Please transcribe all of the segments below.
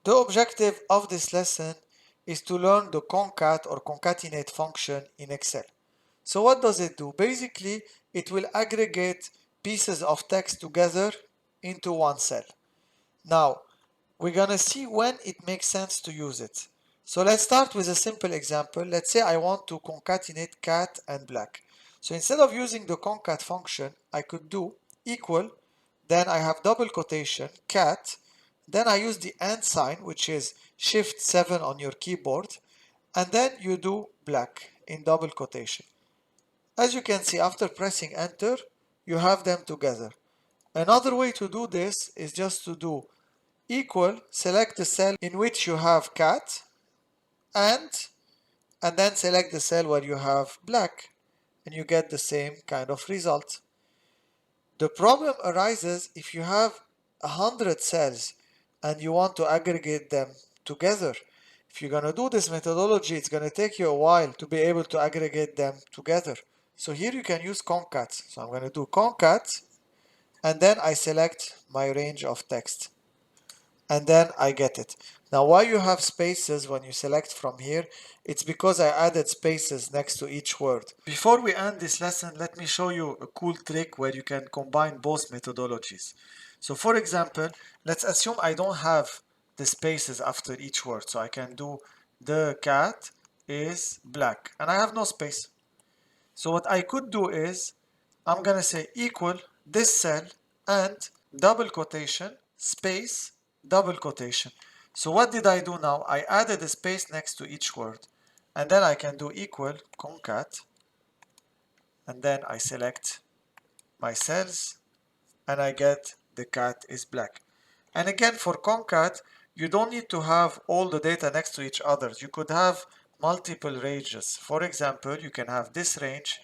The objective of this lesson is to learn the concat or concatenate function in Excel. So what does it do? Basically, it will aggregate pieces of text together into one cell. Now, we're gonna see when it makes sense to use it. So let's start with a simple example. Let's say I want to concatenate cat and black. So instead of using the concat function, I could do equal, then I have double quotation, cat, then I use the and sign, which is shift 7 on your keyboard, and then you do black in double quotation. As you can see, after pressing enter, you have them together. Another way to do this is just to do equal, select the cell in which you have cat, and then select the cell where you have black, and you get the same kind of result. The problem arises if you have 100 cells and you want to aggregate them together. If you're going to do this methodology, it's going to take you a while to be able to aggregate them together. So here you can use concat. So I'm going to do concat, and then I select my range of text, and then I get it. Now why you have spaces when you select from here, it's because I added spaces next to each word. Before we end this lesson, let me show you a cool trick where you can combine both methodologies. So for example, let's assume I don't have the spaces after each word, so I can do the cat is black and I have no space. So what I could do is I'm gonna say equal this cell and double quotation space double quotation. So what did I do now? I added a space next to each word, and then I can do equal concat, and then I select my cells and I get the cat is black. And again, for concat, you don't need to have all the data next to each other. You could have multiple ranges. For example, you can have this range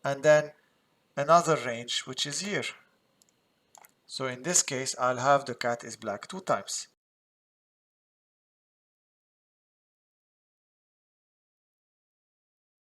and then another range which is here. So in this case, I'll have the cat is black 2 times.